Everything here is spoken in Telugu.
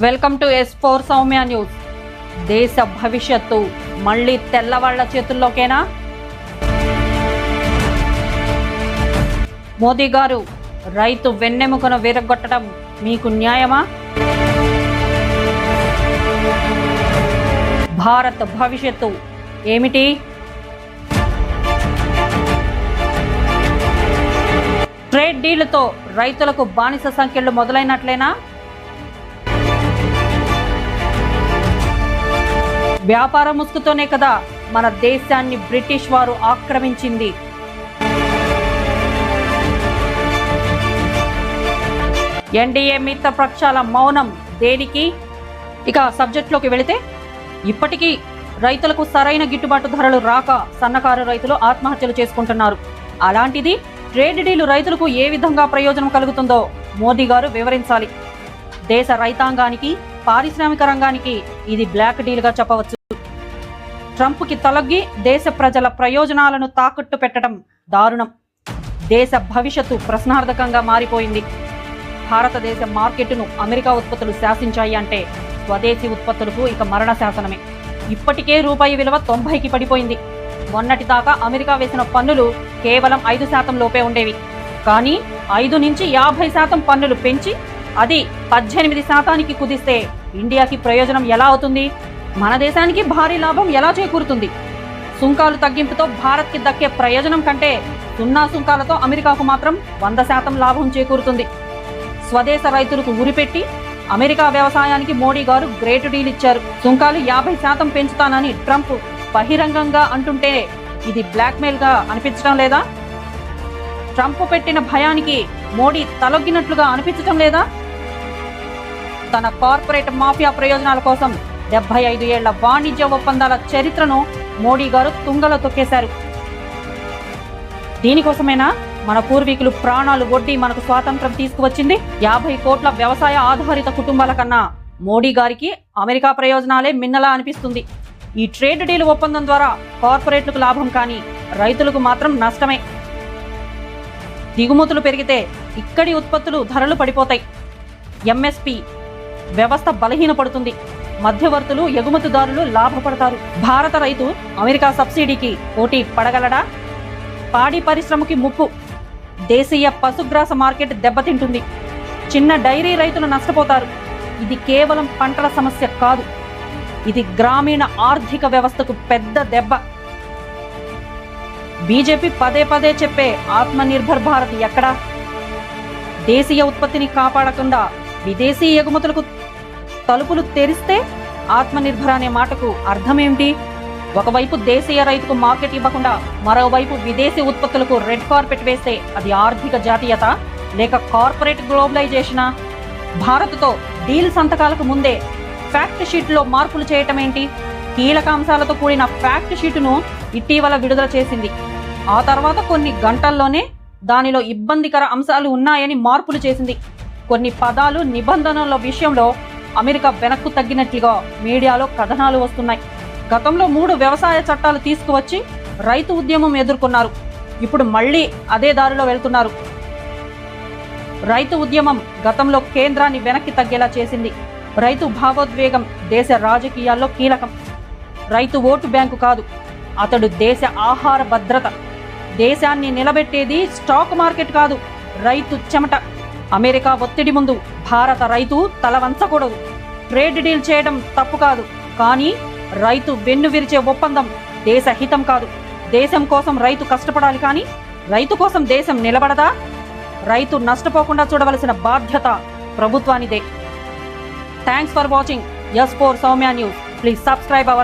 Welcome to S4 Soumya news. దేశ భవిష్యత్తు మళ్ళీ తెల్లవాళ్ల చేతుల్లోకేనా? మోదీ గారు రైతు వెన్నెముకను విరగొట్టడం మీకు న్యాయమా? భారత్ భవిష్యత్తు ఏమిటి? ట్రేడ్ డీళ్లతో రైతులకు బానిస సంఖ్యలు మొదలైనట్లేనా? వ్యాపార ముసుగుతోనే కదా మన దేశాన్ని బ్రిటిష్ వారు ఆక్రమించింది. ఎన్డీఏ మిత్ర పక్షాల మౌనం దేనికి? ఇక సబ్జెక్ట్లోకి వెళితే, ఇప్పటికీ రైతులకు సరైన గిట్టుబాటు ధరలు రాక సన్నకారు రైతులు ఆత్మహత్యలు చేసుకుంటున్నారు. అలాంటిది ట్రేడ్ డీలు రైతులకు ఏ విధంగా ప్రయోజనం కలుగుతుందో మోదీ గారు వివరించాలి. దేశ రైతాంగానికి, పారిశ్రామిక రంగానికి ఇది బ్లాక్ డీల్గా చెప్పవచ్చు. ట్రంప్కి తలొగ్గి దేశ ప్రజల ప్రయోజనాలను తాకట్టు పెట్టడం దారుణం. దేశ భవిష్యత్తు ప్రశ్నార్థకంగా మారిపోయింది. భారతదేశ మార్కెట్ను అమెరికా ఉత్పత్తులు శాసించాయి అంటే స్వదేశీ ఉత్పత్తులకు ఇక మరణ శాసనమే. ఇప్పటికే రూపాయి విలువ 90కి పడిపోయింది. మొన్నటి దాకా అమెరికా వేసిన పన్నులు కేవలం 5% లోపే ఉండేవి. కానీ 5 నుంచి 50% పన్నులు పెంచి అది 18% కుదిస్తే ఇండియాకి ప్రయోజనం ఎలా అవుతుంది? మన దేశానికి భారీ లాభం ఎలా చేకూరుతుంది? సుంకాలు తగ్గింపుతో భారత్కి దక్కే ప్రయోజనం కంటే 0 సుంకాలతో అమెరికాకు మాత్రం 100% లాభం చేకూరుతుంది. స్వదేశ రైతులకు ఉరిపెట్టి అమెరికా వ్యవసాయానికి మోడీ గారు గ్రేట్ డీల్ ఇచ్చారు. సుంకాలు 50% పెంచుతానని ట్రంప్ బహిరంగంగా అంటుంటే ఇది బ్లాక్మెయిల్ గా అనిపించడం లేదా? ట్రంప్ పెట్టిన భయానికి మోడీ తలొగ్గినట్లుగా అనిపించడం లేదా? తన కార్పొరేట్ మాఫియా ప్రయోజనాల కోసం 75 ఏళ్ల వాణిజ్య ఒప్పందాల చరిత్రను మోడీ గారు తుంగలో తొక్కేశారు. దీనికోసమేనా మన పూర్వీకులు ప్రాణాలు ఒడ్డి మనకు స్వాతంత్రం తీసుకువచ్చింది? 50 కోట్ల వ్యవసాయ ఆధారిత కుటుంబాల కన్నా మోడీ గారికి అమెరికా ప్రయోజనాలే మిన్నలా అనిపిస్తుంది. ఈ ట్రేడ్ డీల్ ఒప్పందం ద్వారా కార్పొరేట్లకు లాభం, కానీ రైతులకు మాత్రం నష్టమే. దిగుమతులు పెరిగితే ఇక్కడి ఉత్పత్తులు ధరలు పడిపోతాయి. ఎంఎస్పి వ్యవస్థ బలహీనపడుతుంది. మధ్యవర్తులు, ఎగుమతిదారులు లాభపడతారు. భారత రైతు అమెరికా సబ్సిడీకి పోటీ పడగలడా? పాడి పరిశ్రమకి ముప్పు. దేశీయ పశుగ్రాస మార్కెట్ దెబ్బతింటుంది. చిన్న డైరీ రైతులు నష్టపోతారు. ఇది కేవలం పంటల సమస్య కాదు, ఇది గ్రామీణ ఆర్థిక వ్యవస్థకు పెద్ద దెబ్బ. బీజేపీ పదే పదే చెప్పే ఆత్మనిర్భర్ భారత్ ఎక్కడా? దేశీయ ఉత్పత్తిని కాపాడకుండా విదేశీ ఎగుమతులకు తలుపులు తెరిస్తే ఆత్మనిర్భర్ అనే మాటకు అర్థమేమిటి? ఒకవైపు దేశీయ రైతుకు మార్కెట్ ఇవ్వకుండా మరోవైపు విదేశీ ఉత్పత్తులకు రెడ్ కార్పెట్ వేస్తే అది ఆర్థిక జాతీయత లేక కార్పొరేట్ గ్లోబలైజేషనా? భారత్తో డీల్ సంతకాలకు ముందే ఫ్యాక్ట్ షీట్లో మార్పులు చేయటం ఏంటి? కీలక అంశాలతో కూడిన ఫ్యాక్ట్ షీటును ఇటీవల విడుదల చేసింది. ఆ తర్వాత కొన్ని గంటల్లోనే దానిలో ఇబ్బందికర అంశాలు ఉన్నాయని మార్పులు చేసింది. కొన్ని పదాలు, నిబంధనల విషయంలో అమెరికా వెనక్కు తగ్గినట్లుగా మీడియాలో కథనాలు వస్తున్నాయి. గతంలో 3 వ్యవసాయ చట్టాలు తీసుకువచ్చి రైతు ఉద్యమం ఎదుర్కొన్నారు. ఇప్పుడు మళ్ళీ అదే దారిలో వెళ్తున్నారు. రైతు ఉద్యమం గతంలో కేంద్రాన్ని వెనక్కి తగ్గేలా చేసింది. రైతు భావోద్వేగం దేశ రాజకీయాల్లో కీలకం. రైతు ఓటు బ్యాంకు కాదు, అతడు దేశ ఆహార భద్రత. దేశాన్ని నిలబెట్టేది స్టాక్ మార్కెట్ కాదు, రైతు చెమట. అమెరికా ఒత్తిడి ముందు భారత రైతు తల వంచకూడదు. ట్రేడ్ డీల్ చేయడం తప్పు కాదు, కానీ రైతు వెన్ను విరిచే ఒప్పందం దేశ హితం కాదు. దేశం కోసం రైతు కష్టపడాలి, కానీ రైతు కోసం దేశం నిలబడదా? రైతు నష్టపోకుండా చూడవలసిన బాధ్యత ప్రభుత్వానిదే. Thanks for watching S4 Soumya news. Please subscribe hour